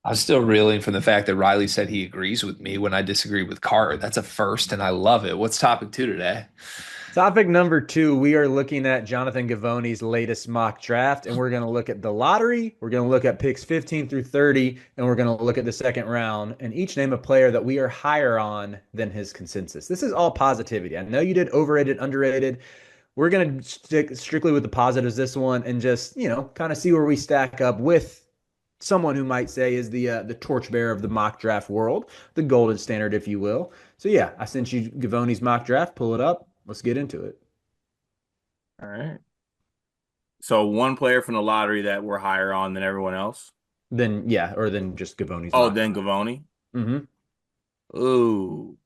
I'm still reeling from the fact that Riley said he agrees with me when I disagree with Carter. That's a first, and I love it. What's topic two today? Topic number two, we are looking at Jonathan Givony's latest mock draft, and we're going to look at the lottery. We're going to look at picks 15 through 30, and we're going to look at the second round, and each name a player that we are higher on than his consensus. This is all positivity. I know you did overrated, underrated. We're going to stick strictly with the positives this one and just, kind of see where we stack up with someone who might say is the torchbearer of the mock draft world, the golden standard, if you will. So yeah, I sent you Gavoni's mock draft. Pull it up. Let's get into it. All right. So one player from the lottery that we're higher on than everyone else. Then yeah, or then just Gavoni's Oh, mock. then Gavoni. Mm-hmm. Ooh.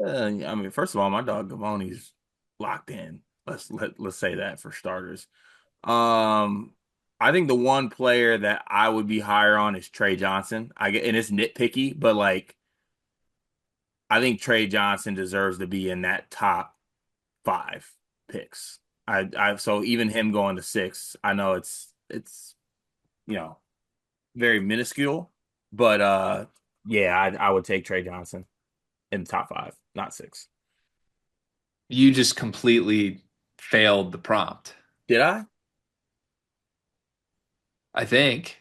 I mean, first of all, my dog Gavoni's locked in. Let's say that for starters. Um, I think the one player that I would be higher on is Trey Johnson. I get, and it's nitpicky, but like I think Trey Johnson deserves to be in that top five picks. So even him going to six, I know it's you know very minuscule, but yeah, I would take Trey Johnson in the top five, not six. You just completely failed the prompt, Did I? I think.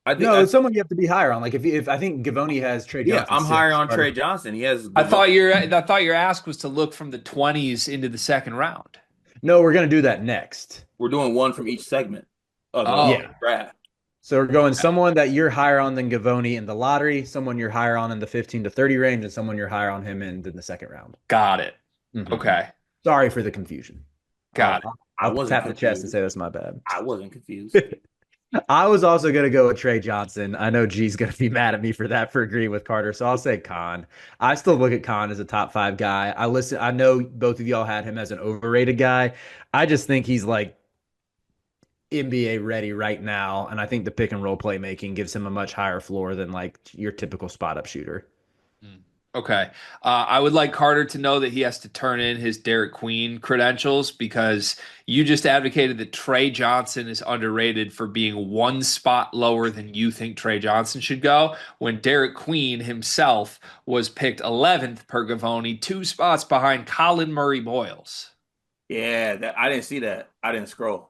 I think No, I it's someone you have to be higher on. Like if I think Gavoni has Trey Yeah, Johnson I'm higher six. on Trey Johnson. He has I thought your ask was to look from the 20s into the second round. No, we're gonna do that next. We're doing one from each segment of the Oh, Yeah. draft. So we're going someone that you're higher on than Gavoni in the lottery, someone you're higher on in the 15 to 30 range, and someone you're higher on him in the second round. got it. Mhm. Okay, Sorry for the confusion. I'll, got it. I'll I I'll wasn't tap the chest and confused. say that's my bad. I wasn't confused. I was also going to go with Trey Johnson. I know G's going to be mad at me for that for agreeing with Carter, so I'll say Khan. I still look at Khan as a top five guy. I know both of y'all had him as an overrated guy. I just think he's like NBA ready right now, and I think the pick and roll playmaking gives him a much higher floor than like your typical spot up shooter. Hmm. Okay. I would like Carter to know that he has to turn in his Derek Queen credentials because you just advocated that Trey Johnson is underrated for being one spot lower than you think Trey Johnson should go, when Derek Queen himself was picked 11th per Gavoni, two spots behind Colin Murray Boyles. Yeah, that I didn't see that. I didn't scroll.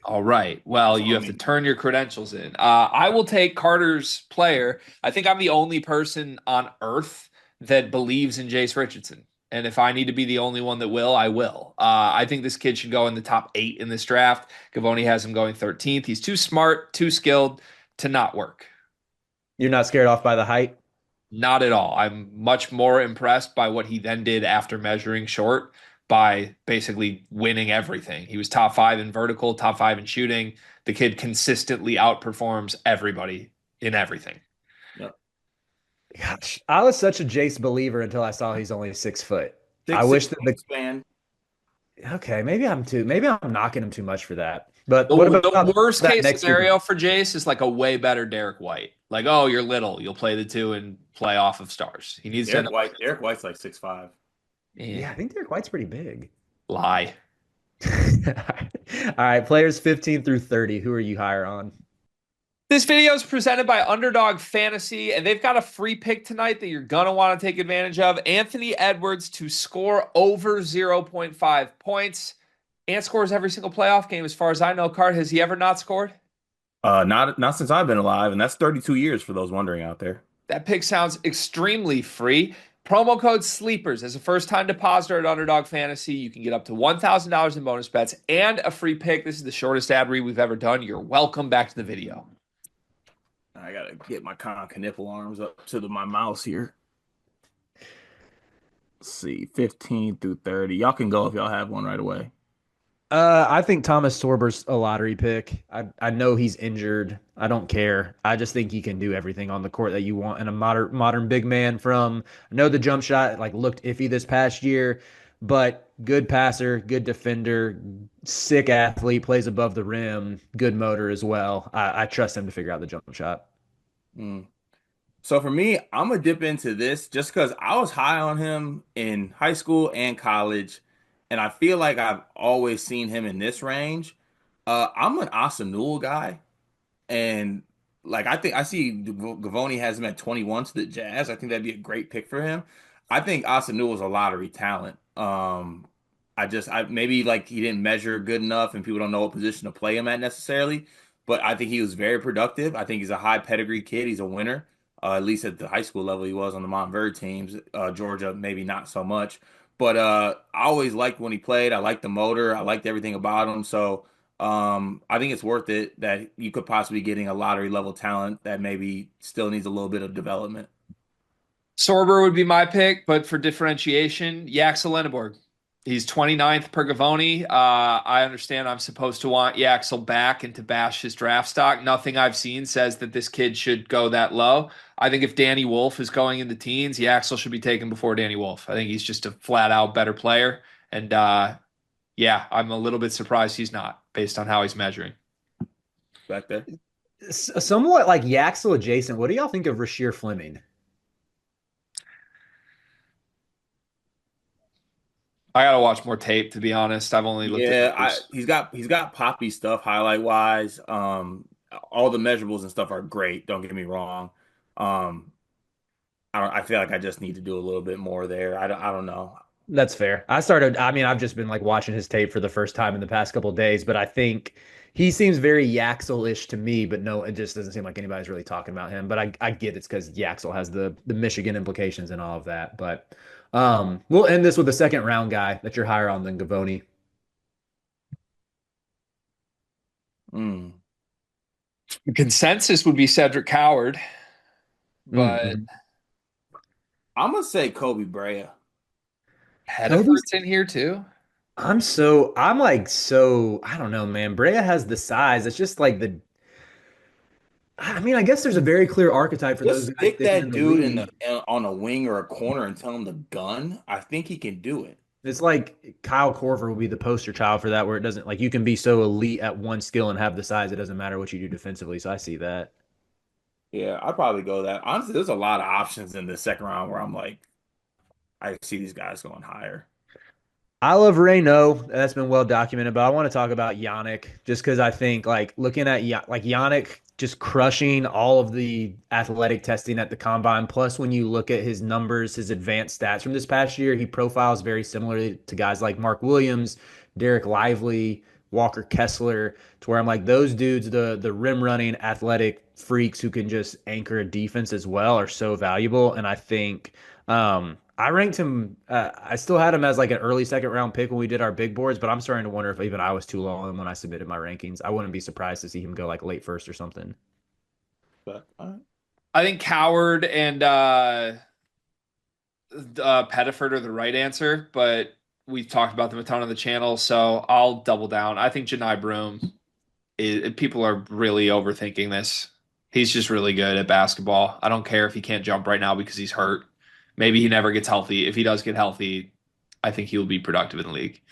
All right. Well, That's you on have to me. turn your credentials in. I will take Carter's player. I think I'm the only person on earth that believes in Jace Richardson. And if I need to be the only one that will, I will. I think this kid should go in the top 8 in this draft. Gavoni has him going 13th. He's too smart, too skilled to not work. You're not scared off by the height? Not at all. I'm much more impressed by what he then did after measuring short by basically winning everything. He was top 5 in vertical, top 5 in shooting. The kid consistently outperforms everybody in everything. Yep. Gosh, I was such a Jace believer until I saw he's only 6 foot. I Six six wish that the wingspan. okay, maybe I'm knocking him too much for that. But what The about worst that case next group? scenario for Jace is like a way better Derek White. Like, oh, you're little. You'll play the two and play off of stars. He needs to end up. Derek White's like 6'5". Eh, Yeah, I think Derek White's pretty big. lie. All right, players 15 through 30. Who are you higher on? This video is presented by Underdog Fantasy, and they've got a free pick tonight that you're going to want to take advantage of. Anthony Edwards to score over 0.5 points. Ant scores every single playoff game, as far as I know. Card, has he ever not scored? Not since I've been alive, and that's 32 years for those wondering out there. That pick sounds extremely free. Promo code SLEEPERS as a first-time depositor at Underdog Fantasy. You can get up to $1,000 in bonus bets and a free pick. This is the shortest ad read we've ever done. You're welcome. Back to the video. I gotta get my con nipple arms up to my mouse here. Let's see, 15 through 30. Y'all can go if y'all have one right away. I think Thomas Sorber's a lottery pick. I know he's injured. I don't care. I just think he can do everything on the court that you want in a modern big man from I know the jump shot like looked iffy this past year, but good passer, good defender, sick athlete, plays above the rim, good motor as well. I trust him to figure out the jump shot. Mm. So for me, I'm gonna dip into this just because I was high on him in high school and college, and I feel like I've always seen him in this range. I'm an Asanul guy. And like I think I see Gavoni has him at 21 to the Jazz. I think that'd be a great pick for him. I think Asanul is a lottery talent. I maybe like he didn't measure good enough and people don't know what position to play him at necessarily. But I think he was very productive. I think he's a high pedigree kid. He's a winner. At least at the high school level, he was on the Montverde teams. Georgia, maybe not so much. But I always liked when he played. I liked the motor. I liked everything about him. So I think it's worth it that you could possibly getting a lottery level talent that maybe still needs a little bit of development. Sorber would be my pick, but for differentiation, Yaxel Lenneborg. He's 29th per Gavoni. I understand I'm supposed to want Yaxel back and to bash his draft stock. Nothing I've seen says that this kid should go that low. I think if Danny Wolf is going in the teens, Yaxel should be taken before Danny Wolf. I think he's just a flat out better player. And yeah, I'm a little bit surprised he's not based on how he's measuring. Back there. Somewhat like Yaxel adjacent. What do y'all think of Rasheer Fleming? I gotta watch more tape to be honest. I've only looked at Yeah, numbers. he's got poppy stuff highlight wise. All the measurables and stuff are great. Don't get me wrong. Um, I feel like I just need to do a little bit more there. I don't know. That's fair. I mean, I've just been like watching his tape for the first time in the past couple of days, but I think he seems very Yaxel-ish to me, but no, it just doesn't seem like anybody's really talking about him. But I get it's because Yaxel has the Michigan implications and all of that. But we'll end this with the second round guy that you're higher on than Gavoni. Mm. The consensus would be Cedric Coward, but Mm-hmm. I'm gonna say Kobe Brea. Kobe's Hediford's in here too. I'm like so I don't know, man. Brea has the size. It's just like the I mean, I guess there's a very clear archetype for those Just guys stick sticking in that the dude in the league. on a wing or a corner and tell him to gun. I think he can do it. It's like Kyle Korver will be the poster child for that, where it doesn't like you can be so elite at one skill and have the size, it doesn't matter what you do defensively. So I see that. Yeah, I'd probably go that. Honestly, there's a lot of options in the second round where I'm like, I see these guys going higher. I love Reno. That's been well documented, but I want to talk about Yannick just because I think like looking at like Yannick just crushing all of the athletic testing at the combine. Plus, when you look at his numbers, his advanced stats from this past year, he profiles very similarly to guys like Mark Williams, Derek Lively, Walker Kessler, to where I'm like those dudes, the rim running athletic freaks who can just anchor a defense as well are so valuable. And I think I ranked him. I still had him as like an early second round pick when we did our big boards, but I'm starting to wonder if even I was too low on him when I submitted my rankings. I wouldn't be surprised to see him go like late first or something. But I think Coward and Pettiford are the right answer, but we've talked about them a ton on the channel, so I'll double down. I think Janai Broom people are really overthinking this. He's just really good at basketball. I don't care if he can't jump right now because he's hurt. Maybe he never gets healthy. If he does get healthy, I think he will be productive in the league.